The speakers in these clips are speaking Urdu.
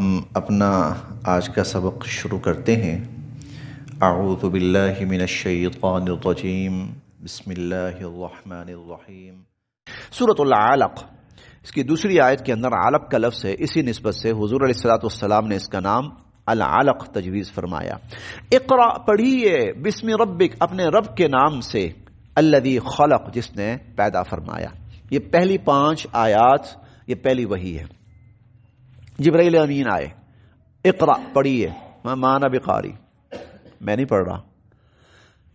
ہم اپنا آج کا سبق شروع کرتے ہیں۔ اعوذ باللہ من الشیطان الرجیم، بسم اللہ الرحمن الرحیم۔ سورۃ العلق، اس کی دوسری آیت کے اندر علق کا لفظ ہے، اسی نسبت سے حضور علیہ الصلوۃ والسلام نے اس کا نام العلق تجویز فرمایا۔ اقرأ، پڑھیے، بسم ربک، اپنے رب کے نام سے، الذی خلق، جس نے پیدا فرمایا۔ یہ پہلی 5 آیات، یہ پہلی وحی ہے۔ جبرائیل امین آئے، اقرأ، پڑھیے، ما انا بقاری، میں نہیں پڑھ رہا۔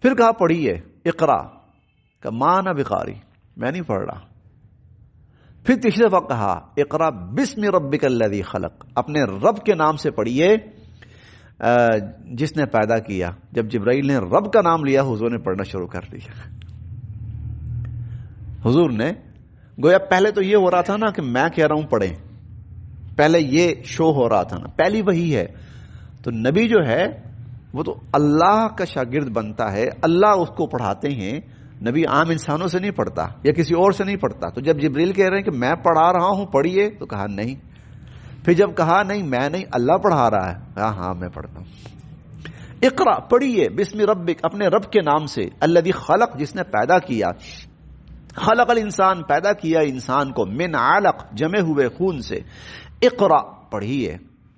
پھر کہا پڑھیے، اقرأ، کہ ما انا بقاری، میں نہیں پڑھ رہا۔ پھر تیسری دفعہ کہا اقرأ بسم ربک الذی خلق، اپنے رب کے نام سے پڑھیے جس نے پیدا کیا۔ جب جبرائیل نے رب کا نام لیا، حضور نے پڑھنا شروع کر دیا۔ حضور نے گویا پہلے تو یہ ہو رہا تھا نا کہ میں کہہ رہا ہوں پڑھیں، پہلے یہ شو ہو رہا تھا نا، پہلی وحی ہے تو نبی جو ہے وہ تو اللہ کا شاگرد بنتا ہے، اللہ اس کو پڑھاتے ہیں، نبی عام انسانوں سے نہیں پڑھتا یا کسی اور سے نہیں پڑھتا۔ تو جب جبریل کہہ رہے ہیں کہ میں پڑھا رہا ہوں پڑھیے، تو کہا نہیں۔ پھر جب کہا نہیں میں نہیں، اللہ پڑھا رہا ہے، ہاں میں پڑھتا ہوں۔ اقرأ، پڑھیے، بسم ربک، اپنے رب کے نام سے، الذی خلق، جس نے پیدا کیا، خلق الانسان، پیدا کیا انسان کو، من علق، جمے ہوئے خون سے۔ اقرأ، پڑھیے،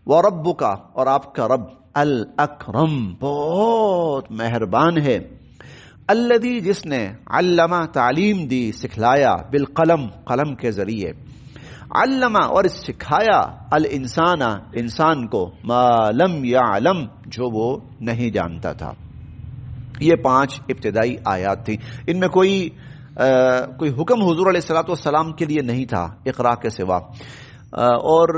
وربک، اور آپ کا رب، الاکرم، بہت مہربان ہے، الذی، جس نے، علم، تعلیم دی، سکھلایا، بالقلم، قلم کے ذریعے، علم، اور سکھایا، الانسان، انسان کو، ما لم یعلم، جو وہ نہیں جانتا تھا۔ یہ 5 ابتدائی آیات تھی، ان میں کوئی حکم حضور علیہ الصلوۃ والسلام کے لیے نہیں تھا اقرا کے سوا، اور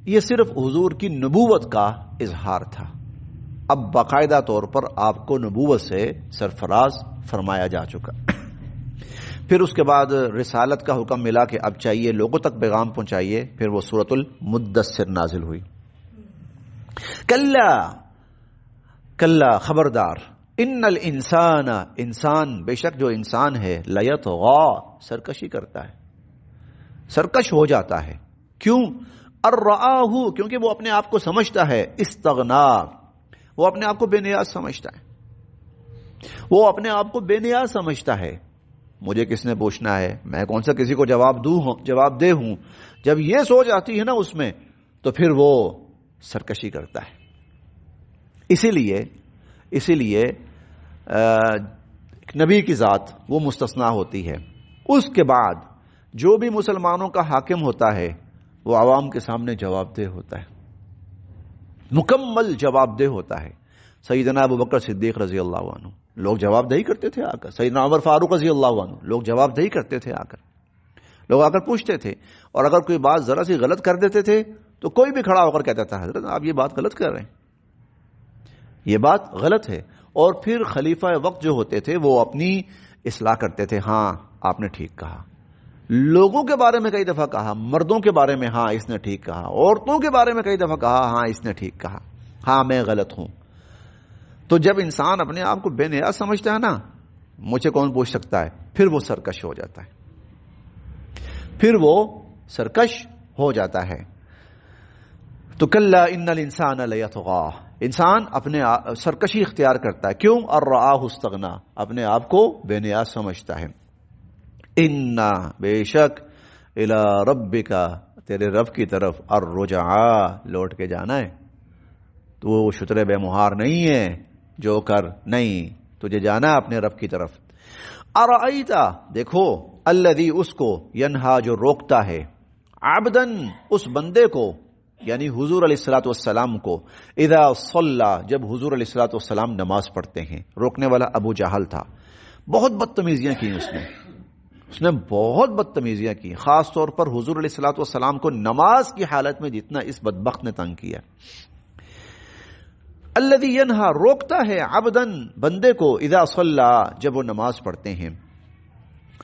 یہ صرف حضور کی نبوت کا اظہار تھا۔ اب باقاعدہ طور پر آپ کو نبوت سے سرفراز فرمایا جا چکا۔ پھر اس کے بعد رسالت کا حکم ملا کہ اب چاہیے لوگوں تک پیغام پہنچائیے، پھر وہ سورۃ المدثر نازل ہوئی۔ کلا، کلا، خبردار، ان الانسان، انسان، بے شک جو انسان ہے، لیطغی، سرکشی کرتا ہے، سرکش ہو جاتا ہے۔ کیوں؟ ارآہ، کیونکہ وہ اپنے آپ کو سمجھتا ہے، استغنا، وہ اپنے آپ کو بے نیاز سمجھتا ہے، وہ اپنے آپ کو بے نیاز سمجھتا ہے۔ مجھے کس نے پوچھنا ہے، میں کون سا کسی کو جواب دے ہوں۔ جب یہ سوچ آتی ہے نا اس میں، تو پھر وہ سرکشی کرتا ہے۔ اسی لیے نبی کی ذات وہ مستثنا ہوتی ہے۔ اس کے بعد جو بھی مسلمانوں کا حاکم ہوتا ہے وہ عوام کے سامنے جواب دہ ہوتا ہے، مکمل جواب دہ ہوتا ہے۔ سیدنا ابوبکر صدیق رضی اللہ عنہ، لوگ جواب دہی کرتے تھے آ کر۔ سیدنا عمر فاروق رضی اللہ عنہ، لوگ جواب دہی کرتے تھے آ کر، لوگ آ کر پوچھتے تھے، اور اگر کوئی بات ذرا سی غلط کر دیتے تھے تو کوئی بھی کھڑا ہو کر کہتا تھا، حضرت آپ یہ بات غلط کر رہے ہیں، یہ بات غلط ہے۔ اور پھر خلیفہ وقت جو ہوتے تھے وہ اپنی اصلاح کرتے تھے، ہاں آپ نے ٹھیک کہا۔ لوگوں کے بارے میں کئی دفعہ کہا، مردوں کے بارے میں ہاں اس نے ٹھیک کہا، عورتوں کے بارے میں کئی دفعہ کہا، ہاں اس نے ٹھیک کہا، ہاں میں غلط ہوں۔ تو جب انسان اپنے آپ کو بے نیاز سمجھتا ہے نا، مجھے کون پوچھ سکتا ہے، پھر وہ سرکش ہو جاتا ہے، تو کلا ان الانسان لیطغی، انسان اپنے سرکشی اختیار کرتا ہے۔ کیوں؟ ارآہ استغنا، اپنے آپ کو بے نیاز سمجھتا ہے۔ ان، بے شک، الی ربک، تیرے رب کی طرف، الرجعی، لوٹ کے جانا ہے، تو وہ شتر بے مہار نہیں ہے، جو کر نہیں، تجھے جانا ہے اپنے رب کی طرف۔ ارأیت، دیکھو، الذی، اس کو، ینہا، جو روکتا ہے، عبدن، اس بندے کو، یعنی حضور علیہ الصلوۃ والسلام کو، اذا صلی، جب حضور علیہ الصلوۃ والسلام نماز پڑھتے ہیں۔ روکنے والا ابو جہل تھا، بہت بدتمیزیاں کی اس نے بہت بدتمیزیاں کی، خاص طور پر حضور علیہ الصلوۃ والسلام کو نماز کی حالت میں جتنا اس بدبخت نے تنگ کیا۔ الذی ینہا، روکتا ہے، عبدن، بندے کو، اذا صلی، جب وہ نماز پڑھتے ہیں۔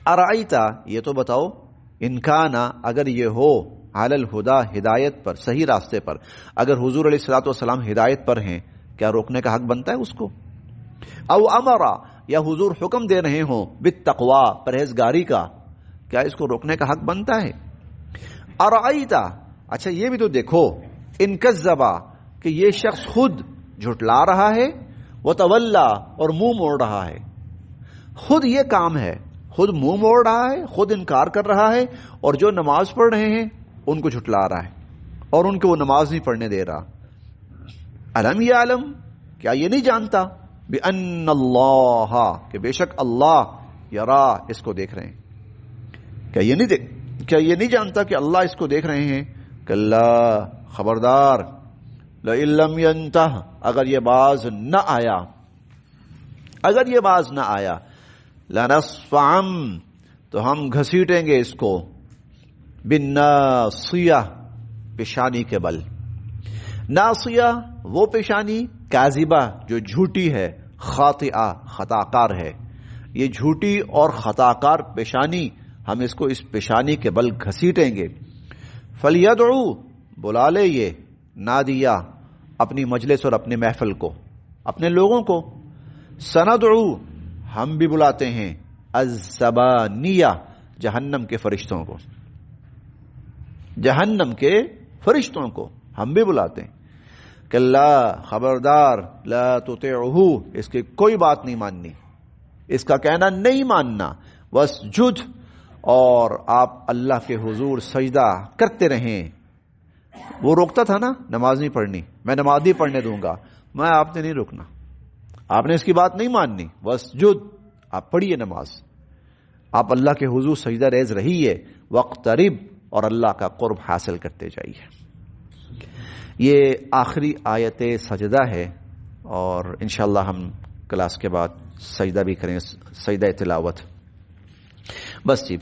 ارأیت، یہ تو بتاؤ، ان کان، اگر یہ ہو، علی الہدی، ہدایت پر، صحیح راستے پر، اگر حضور علیہ الصلوۃ والسلام ہدایت پر ہیں، کیا روکنے کا حق بنتا ہے اس کو؟ او امر، یا حضور حکم دے رہے ہوں، بالتقوی، پرہیزگاری کا، کیا اس کو روکنے کا حق بنتا ہے؟ ارأیت، اچھا یہ بھی تو دیکھو، ان کذبا کہ یہ شخص خود جھٹلا رہا ہے، وتولا اور منہ موڑ رہا ہے. خود یہ کام ہے، خود منہ موڑ رہا ہے، خود انکار کر رہا ہے، اور جو نماز پڑھ رہے ہیں ان کو جھٹلا رہا ہے اور ان کو وہ نماز نہیں پڑھنے دے رہا. الم یعلم، کیا یہ نہیں جانتا، بأن اللہ، کہ بے شک اللہ، یرا، اس کو دیکھ رہے ہیں. کیا یہ نہیں جانتا کہ اللہ اس کو دیکھ رہے ہیں؟ کلا، خبردار، لئن لم ینتہ، اگر یہ باز نہ آیا، لنصفعا، تو ہم گھسیٹیں گے اس کو، بالناصیہ، پیشانی کے بل. ناصیہ وہ پیشانی، کاذبہ جو جھوٹی ہے، خاطئہ خطاکار ہے. یہ جھوٹی اور خطاکار پیشانی، ہم اس کو اس پیشانی کے بل گھسیٹیں گے. فلیدعو، بلا لے یہ نادیہ، اپنی مجلس اور اپنے محفل کو، اپنے لوگوں کو. سندعو، ہم بھی بلاتے ہیں، الزبانیہ، جہنم کے فرشتوں کو، جہنم کے فرشتوں کو ہم بھی بلاتے ہیں. کلا، خبردار، لا تطعہ، اس کی کوئی بات نہیں ماننی، اس کا کہنا نہیں ماننا. واسجد، اور آپ اللہ کے حضور سجدہ کرتے رہیں. وہ روکتا تھا نا نماز نہیں پڑھنی، میں نماز نہیں پڑھنے دوں گا، میں آپ نے نہیں روکنا، آپ نے اس کی بات نہیں ماننی. واسجد، آپ پڑھیے نماز، آپ اللہ کے حضور سجدہ ریز رہیے. واقترب، اور اللہ کا قرب حاصل کرتے جائیے. یہ آخری آیت سجدہ ہے، اور انشاءاللہ ہم کلاس کے بعد سجدہ بھی کریں، سجدہ تلاوت. بس جی، پھر